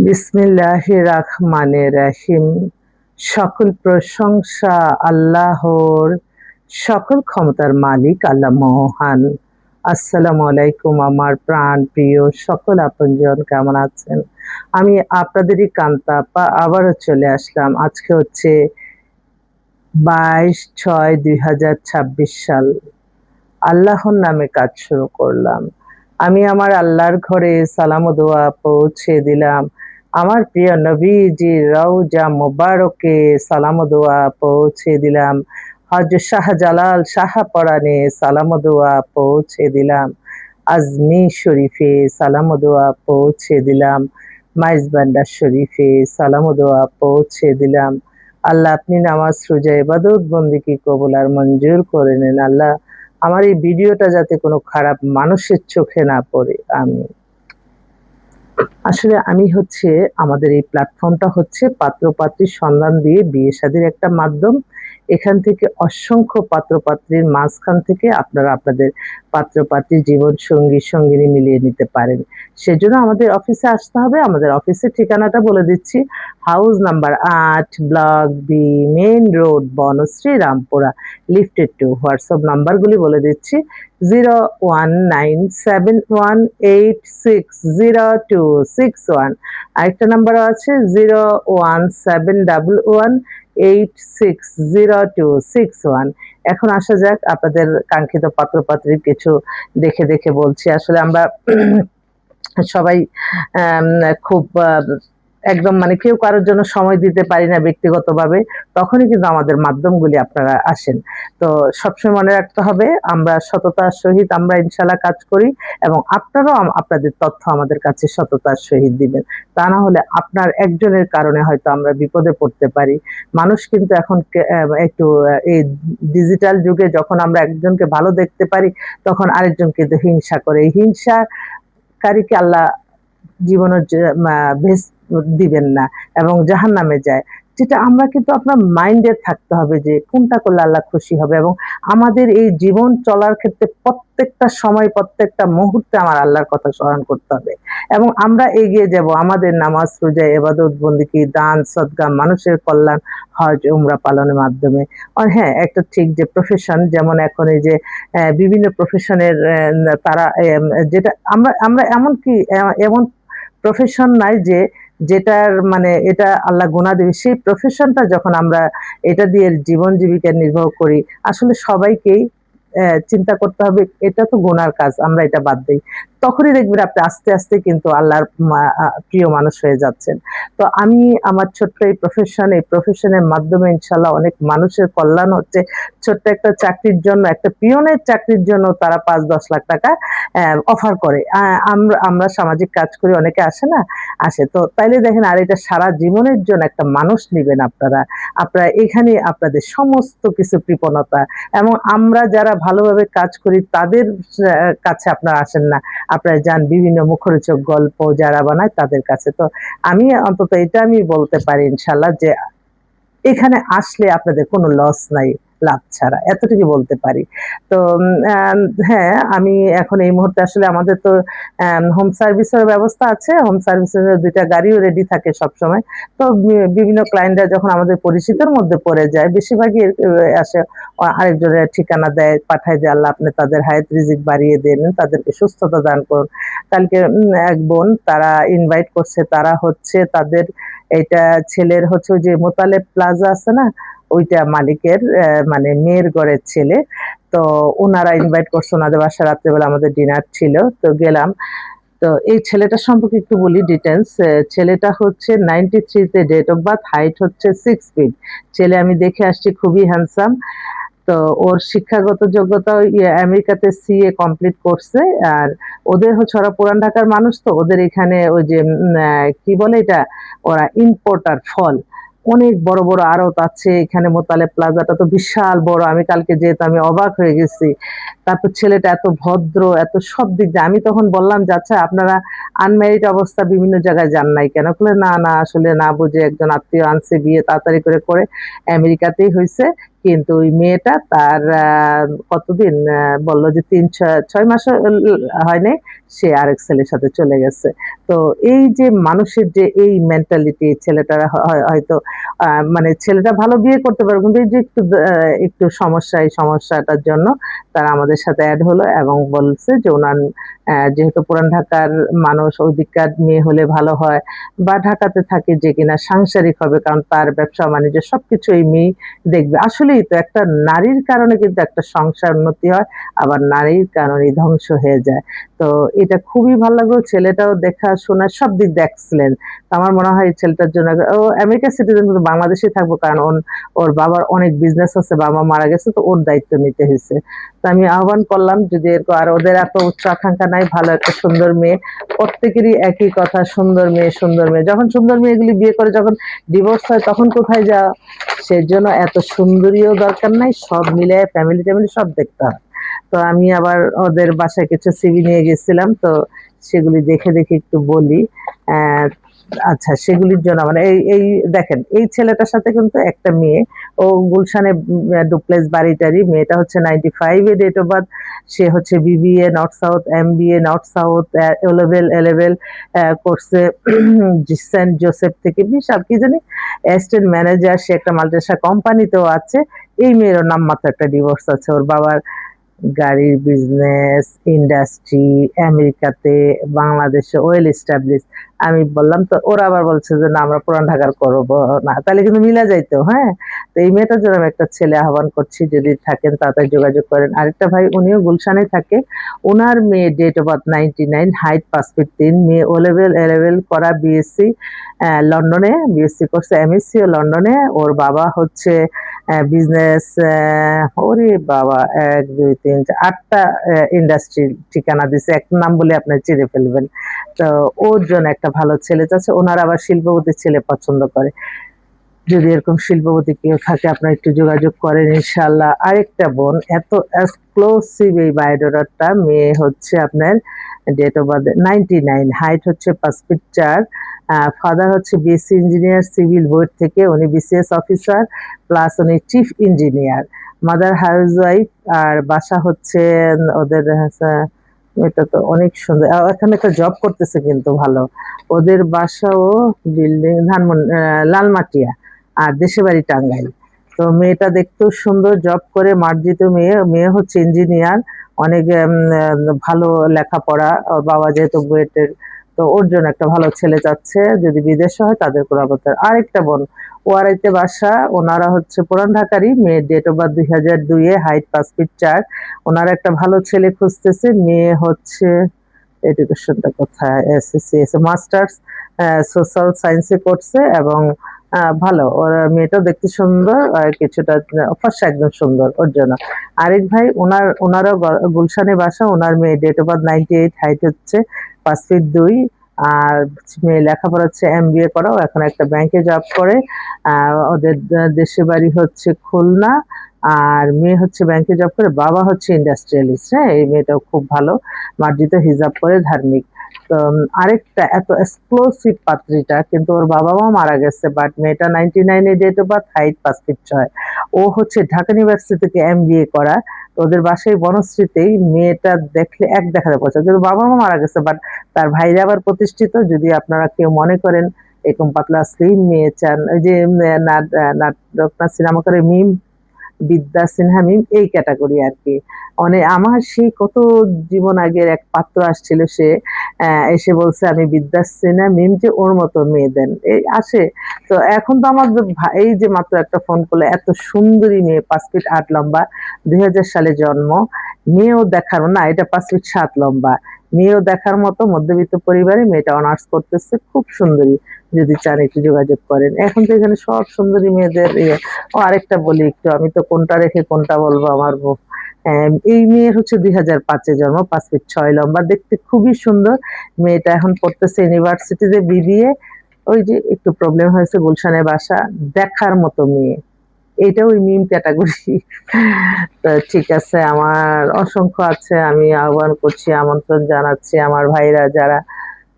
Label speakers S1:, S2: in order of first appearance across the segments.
S1: বিসমিল্লাহির রহমানির রহিম। সকল প্রশংসা আল্লাহর, সকল ক্ষমতার মালিক আল্লাহ মহান। আসসালামু আলাইকুম আমার প্রাণ প্রিয় সকল আপনজন, কেমন আছেন? আমি আপনাদেরই কান্তা আপা আবারও চলে আসলাম। আজকে হচ্ছে 22/6/2026 সাল। আল্লাহর নামে কাজ শুরু করলাম। আমি আমার আল্লাহর ঘরে সালাম ও দোয়া পৌঁছে দিলাম। আমার প্রিয় নবীজির রওজা মোবারকে সালাম ও দোয়া পৌঁছে দিলাম। হযরত শাহজালাল শাহপরানে সালাম ও দোয়া পৌঁছে দিলাম। আজমির শরীফে সালাম ও দোয়া পৌঁছে দিলাম। মাইজবান্ডার শরীফে সালাম ও দোয়া পৌঁছে দিলাম। আল্লাহ আপনি নামাজ রোজা ইবাদত বন্দেগী কবুল আর মঞ্জুর করে নেন। আল্লাহ আমার এই ভিডিওটা যাতে কোনো খারাপ মানুষের চোখে না পড়ে। আসলে আমি হচ্ছে আমাদের এই প্ল্যাটফর্মটা হচ্ছে পাত্র-পাত্রীর সন্ধান দিয়ে বিয়ে-শাদীর একটা মাধ্যম। এখান থেকে অসংখ্য পাত্র-পাত্রীর মাঝখান থেকে আপনারা আপনাদের পাত্র-পাত্রীর জীবনসঙ্গী, সঙ্গিনী মিলিয়ে নিতে পারেন। সেজন্য আমাদের অফিসে আসতে হবে। আমাদের অফিসের ঠিকানাটা বলে দিচ্ছি। House number ৮, block B, main road, Banasree, Rampura, লিফটেড 2। হোয়াটসঅ্যাপ নাম্বারগুলি বলে দিচ্ছি। 01971860261। আরেকটা নাম্বারও আছে 01711860261। এখন আসা যাক আপনাদের কাঙ্ক্ষিত পাত্র-পাত্রীর কিছু দেখে বলছি। আসলে আমরা সবাই খুব একদম মানে কেউ কারোর জন্য সময় দিতে পারি না ব্যক্তিগতভাবে, তখনই কিন্তু আমাদের মাধ্যমগুলি আপনারা আসেন। তো সবসময় মনে রাখতে হবে আমরা সততার সহিত আমরা ইনশাআল্লাহ কাজ করি এবং আপনারাও আপনাদের তথ্য আমাদের কাছে সততার সহিত দিবেন। তা না হলে আপনার একজনের কারণে হয়তো আমরা বিপদে পড়তে পারি। মানুষ কিন্তু এখন একটু এই ডিজিটাল যুগে যখন আমরা একজনকে ভালো দেখতে পারি তখন আরেকজন কিন্তু হিংসা করে। এই হিংসাকারীকে আল্লাহ জীবনের ভেস্ট দিবেন না এবং জাহান্নামে যায়। যেটা আমরা কিন্তু আপনার মাইন্ডে থাকতে হবে যে কোনটা করলে আল্লাহ খুশি হবে এবং আমাদের এই জীবন চলার ক্ষেত্রে প্রত্যেকটা সময়, প্রত্যেকটা মুহূর্তে আমার আল্লাহর কথা স্মরণ করতে হবে এবং আমরা এগিয়ে যাব আমাদের নামাজ, রোজা, ইবাদত, বন্দেগী, দান, সদকা, মানুষের কল্যাণ, হজ, উমরা পালনের মাধ্যমে। আর হ্যাঁ, একটা ঠিক যে প্রফেশন যেমন এখন এই যে বিভিন্ন প্রফেশনের তারা যেটা আমরা আমরা এমনকি এমন প্রফেশন নাই যে যেটার মানে এটা আল্লাহ গুনাহ দেবে। সেই প্রফেশনটা যখন আমরা এটা দিয়ে জীবন জীবিকা নির্বাহ করি, আসলে সবাইকেই চিন্তা করতে হবে এটা তো গুনার কাজ, আমরা এটা বাদ দেই। তখনই দেখবেন আপনি আস্তে কিন্তু আল্লাহর প্রিয় মানুষ হয়ে যাচ্ছেন। তো আমি আমার ছোট্ট এই প্রফেশনের মাধ্যমে ইনশাআল্লাহ অনেক মানুষের কল্যাণ হচ্ছে। ছোট্ট একটা চাকরির জন্য, একটা পিয়নের চাকরির জন্য তারা ৫-১০ লাখ টাকা অফার করে। আমরা সামাজিক কাজ করি, অনেকে আসে না? আসে। তো তাইলে দেখেন আর এটা সারা জীবনের জন্য একটা মানুষ নিবেন আপনারা। আপনারা এখানে আপনাদের সমস্ত কিছু কৃপণতা এবং আমরা যারা ভালোভাবে কাজ করি তাদের কাছে আপনারা আসেন না। আপনারা যান বিভিন্ন মুখরোচক গল্প যারা বানায় তাদের কাছে। তো আমি অন্তত এটা আমি বলতে পারি ইনশাআল্লাহ যে এখানে আসলে আপনাদের কোনো লস নাই লাভ ছাড়া। এতটুকু বলতে পারি। তো হ্যাঁ, আমি এখন এই মুহূর্তে আসলে আমাদের তো হোম সার্ভিসের ব্যবস্থা আছে। হোম সার্ভিসের ২ টা গাড়িও রেডি থাকে সবসময়। তো বিভিন্ন ক্লায়েন্টরা যখন আমাদের পরিচিতির মধ্যে পড়ে যায়, বেশিরভাগই আসে আরেকজনের ঠিকানা দেয়, পাঠায় যে, "আল্লাহ আপনি তাদের হায়াত রিজিক বাড়িয়ে দেন, তাদেরকে সুস্থতা দান করুন।" কালকে এক বোন তারা ইনভাইট করছে, তারা হচ্ছে তাদের এটা ছেলের হচ্ছে ওই যে মোতালেব প্লাজা আছে না? ওইটা মালিকের মানে মেয়ের ঘরের ছেলে। তো উনারা ইনভাইট করছে উনাদের বাসায় রাত্রেবেলা আমাদের ডিনার ছিল। তো গেলাম। তো এই ছেলেটার সম্পর্কে একটু বলি ডিটেইলস। ছেলেটা হচ্ছে 93 তে ডেট অফ বার্থ, হাইট হচ্ছে 6 ফিট। ছেলে আমি দেখে আসছি খুবই হ্যান্ডসাম। তো ওর শিক্ষাগত যোগ্যতা ওই আমেরিকাতে সিএ কমপ্লিট করছে। আর ওদের হচ্ছে ওরা পুরান ঢাকার মানুষ তো ওদের এখানে ওই যে কি বলে এটা? ওরা ইম্পোর্টার ফল। অনেক বড় আড়ত আছে এখানে মোতালেব প্লাজাটা তো বিশাল বড়। আমি কালকে যেহেতু আমি অবাক হয়ে গেছি। তারপর ছেলেটা এত ভদ্র, এত সব দিক দিয়ে আমি তখন বললাম যে, "আচ্ছা আপনারা আনম্যারিড অবস্থা বিভিন্ন জায়গায় যান নাই কেন?" বলে, "না আসলে না বুঝে একজন আত্মীয় আনছে বিয়ে তাড়াতাড়ি করে আমেরিকাতেই হইছে। কিন্তু ওই মেয়েটা তার কতদিন বলল যে ৩-৬ মাসও হয় নাই, সে আরেক ছেলের সাথে চলে গেছে। তো এই যে মানুষের যে এই মেন্টালিটি, ছেলেটারা হয়তো মানে ছেলেটা ভালো বিয়ে করতে পারবে, কিন্তু এই যে একটু সমস্যা, এই সমস্যাটার জন্য তারা আমাদের সাথে এড হলো এবং বলছে যে উনার যেহেতু পুরান ঢাকার মানুষ, ওইদিককার মেয়ে হলে ভালো হয় বা ঢাকাতে থাকে যে কিনা সাংসারিক হবে, কারণ তার ব্যবসা বাণিজ্য সবকিছু এই মেয়েই দেখবে। আসলেই তো একটা নারীর কারণে কিন্তু একটা সংসার উন্নতি হয়, আবার নারীর কারণেই ধ্বংস হয়ে যায়। তো এটা খুবই ভালো লাগলো। ছেলেটাও দেখাশোনা সব দিক দিয়ে এক্সেলেন্ট। তো আমার মনে হয় এই ছেলেটার জন্য, ও আমেরিকার সিটিজেন কিন্তু বাংলাদেশেই থাকবো, কারণ ওর বাবার অনেক বিজনেস আছে, বাবা মারা গেছে তো ওর দায়িত্ব নিতে হয়েছে। তো আমি আহ্বান করলাম যদি এরকম, আর ওদের এত উচ্চ আকাঙ্ক্ষা নাই, ভালো একটা সুন্দর মেয়ে, প্রত্যেকেরই একই কথা, সুন্দর মেয়ে সুন্দর মেয়ে। যখন সুন্দর মেয়েগুলি বিয়ে করে, যখন ডিভোর্স হয় তখন কোথায় যাওয়া, সেজন্য এত সুন্দরীও দরকার নাই, সব মিলে ফ্যামিলি ট্যামিলি সব দেখতে হয়। তো আমি আবার ওদের বাসায় কিছু সিভি নিয়ে গেছিলাম, তো সেগুলি দেখে দেখে একটু বলি। আহ, আচ্ছা, সেগুলির জন্য মানে এই এই দেখেন, এই ছেলেটার সাথে কিন্তু একটা মেয়ে, ও গুলশানে ডুপ্লেক্স বাড়িটারি, মেয়েটা হচ্ছে 95 এ ডেট অফ বার্থ, সে হচ্ছে BBA north south, MBA north south, এলেভেল এলেভেল করছে সেন্ট জোসেফ থেকে, বিশাল কি জানি অ্যাসিস্ট্যান্ট ম্যানেজার, সে একটা মাল্টিনেশনাল কোম্পানিতেও আছে। এই মেয়ের নাম মাত্র একটা ডিভোর্স আছে, ওর বাবার গাড়ির বিজনেস, ইন্ডাস্ট্রি, আমেরিকাতে, বাংলাদেশে ওয়েল এস্টাবলিশ। আমি বললাম, তো ওরা আবার বলছে যে না আমরা পুরান ঢাকার করবো না, তাহলে কিন্তু মিলা যাইতো। হ্যাঁ, তো এই মেয়েটার জন্য আমি একটা ছেলে আহ্বান করছি, যদি থাকেন তাড়াতাড়ি যোগাযোগ করেন। আরেকটা ভাই, উনিও গুলশানে থাকে, ওনার মেয়ে date of birth 99, height 5 feet 3, মেয়ে ও লেভেল এ লেভেল করা, বিএসসি লন্ডনে বিএসসি করছে, এমএসসি ও লন্ডনে। ওর বাবা হচ্ছে বিজনেস, ওরে বাবা, 1 2 3 4 8টা ইন্ডাস্ট্রির ঠিকানা দিছে, এক নাম বলে আপনি চিনে ফেলবেন। তো ওর জন্য একটা ভালো ছেলে চাচ্ছে, ওনার আবার শিল্পপতি ছেলে পছন্দ করে। যদি এরকম শিল্পপতি কেউ থাকে আপনার একটু যোগাযোগ করেন ইনশাল্লাহ। আরেকটা বোন, এত এক্সক্লুসিভ এই বায়োডাটাটা, মেয়ে হচ্ছে আপনার ডেট অফ বার্থ 99, হাইট হচ্ছে 5 ফিট 4, ফাদার হচ্ছে বিএসসি ইঞ্জিনিয়ার সিভিল বোর্ড থেকে, উনি বিসিএস অফিসার প্লাস উনি chief engineer, mother housewife. আর বাসা হচ্ছে ওদের এটা তো অনেক সুন্দর, এখানে একটা জব করতেছে কিন্তু ভালো। ওদের বাসাও বিল্ডিং লালমাটিয়া, আর দেশে বাড়ি টাঙ্গাইল। তো মেয়েটা দেখতেও সুন্দর, জব করে, মার্জিত মেয়ে, মেয়ে হচ্ছে ইঞ্জিনিয়ার, অনেক ভালো লেখাপড়া, ওর বাবা যেহেতু বুয়েটের। তো ওর জন্য একটা ভালো ছেলে চাচ্ছে, যদি বিদেশে হয় তাদের কোনো আপত্তি। আরেকটা বোন, ওয়ারাইতে বাসা, ওনারা হচ্ছে পুরান ঢাকারই, মেয়ের date of birth 2002, height 5 feet 4, ওনারা একটা ভালো ছেলে খুঁজতেছে। মেয়ে হচ্ছে এডুকেশনটা কোথায়, এসএসসি মাস্টার্স সোশ্যাল সায়েন্সে করছে, এবং ভালো, ওর মেয়েটাও দেখতে সুন্দর, কিছুটা ফর্সা, একদম সুন্দর, ওর জন্য। আরেক ভাই, ওনারও গুলশানে বাসা, ওনার মেয়ে ডেট অফ বার্থ 98, হাইট হচ্ছে 5 ফিট 2, আর মেয়ে লেখাপড়া হচ্ছে এমবিএ করা, ও এখন একটা ব্যাংকে জব করে। ওদের দেশের বাড়ি হচ্ছে খুলনা, আর মেয়ে হচ্ছে ব্যাংকে জব করে, বাবা হচ্ছে ইন্ডাস্ট্রিয়ালিস্ট। হ্যাঁ, এই মেয়েটাও খুব ভালো, মার্জিত, হিজাব করে, ধার্মিক। তো আরেকটা এত এক্সক্লুসিভ পাত্রীটা, কিন্তু ওর বাবা মা মারা গেছে, বাট মেয়েটা 99 এ date of birth, height 5 feet 6, ও হচ্ছে ঢাকা ইউনিভার্সিটি থেকে এমবিএ করা। তো ওদের বাসায় বনশ্রীতেই, মেয়েটা দেখলে এক দেখাতে পছন্দ, কিন্তু বাবা মা মারা গেছে, বাট তার ভাইরা আবার প্রতিষ্ঠিত। যদি আপনারা কেউ মনে করেন এরকম পাতলা স্লিম মেয়ে চান, ওই যে নাটক না সিনেমা করে মিম, বিদ্যা সিনহা মিম, এই ক্যাটাগরি আর কি। মানে আমার সেই কত জীবন আগের এক পাত্র আসছিল, সে এসে বলছে আমি বিদ্যা সিনহা মিম, যে ওর মতো মেয়ে দেন, এই আসে। তো এখন তো আমার এই যে মাত্র একটা ফোন করলে, এত সুন্দরী মেয়ে, 5 ফিট 8 লম্বা, 2000 সালে জন্ম, মেয়েও দেখার না, এটা 5 ফিট 7 লম্বা, মেয়েও দেখার মতো, মধ্যবিত্ত পরিবারে, মেয়েটা অনার্স করতেছে, খুব সুন্দরী। যদি চান একটু যোগাযোগ করেন, এখন তো এখানে সব সুন্দরী মেয়েদের ইয়ে। ও আরেকটা বলি একটু, আমি তো কোনটা রেখে কোনটা বলবো, আমার এই মেয়ের হচ্ছে 2005-এ জন্ম, 5 ফিট 6 লম্বা, দেখতে খুবই সুন্দর। মেয়েটা এখন পড়তেছে ইউনিভার্সিটিতে বিবিএ। ওই যে একটু প্রবলেম হয়েছে, গুলশানে বাসা, দেখার মতো মেয়ে, এটা ওই মিম ক্যাটাগরি। তো ঠিক আছে, আমার অসংখ্য আছে, আমি আহ্বান করছি, আমন্ত্রণ জানাচ্ছি আমার ভাইরা যারা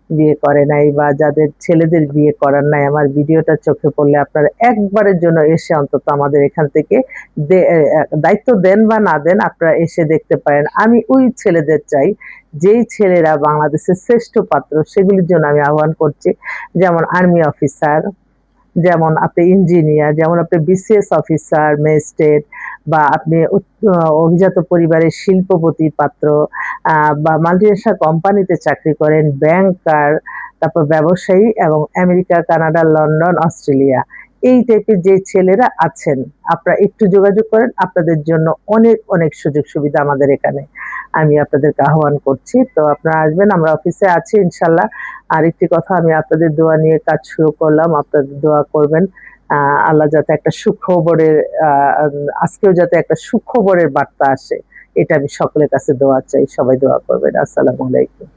S1: বিয়ে করে নাই বা যাদের ছেলেদের বিয়ে করার নাই, আমার ভিডিওটা চোখে পড়লে আপনারা একবারের জন্য এসে অন্তত আমাদের এখান থেকে দায়িত্ব দেন বা না দেন, আপনারা এসে দেখতে পারেন। আমি ওই ছেলেদের চাই যেই ছেলেরা বাংলাদেশের শ্রেষ্ঠ পাত্র, সেগুলির জন্য আমি আহ্বান করছি। যেমন আর্মি অফিসার, যেমন আপনি ইঞ্জিনিয়ার, যেমন আপনি বিসিএস অফিসার, ম্যাজিস্ট্রেট, বা আপনি অভিজাত পরিবারের শিল্পপতি পাত্র, বা মাল্টিনেশনাল কোম্পানিতে চাকরি করেন, ব্যাংকার, তারপর ব্যবসায়ী, এবং আমেরিকা, কানাডা, লন্ডন, অস্ট্রেলিয়া, এই টাইপের যে ছেলেরা আছেন, আপনারা একটু যোগাযোগ করেন। আপনাদের জন্য অনেক অনেক সুযোগ সুবিধা আমাদের এখানে। আমি আপনাদেরকে আহ্বান করছি। তো আপনারা আসবেন, আমরা অফিসে আছি ইনশাল্লাহ। আরেকটি কথা, আমি আপনাদের দোয়া নিয়ে কাজ শুরু করলাম, আপনাদের দোয়া করবেন। আল্লাহ যাতে একটা সুখবরের, আজকেও যাতে একটা সুখবরের বার্তা আসে, এটা আমি সকলের কাছে দোয়া চাই। সবাই দোয়া করবেন। আসসালামু আলাইকুম।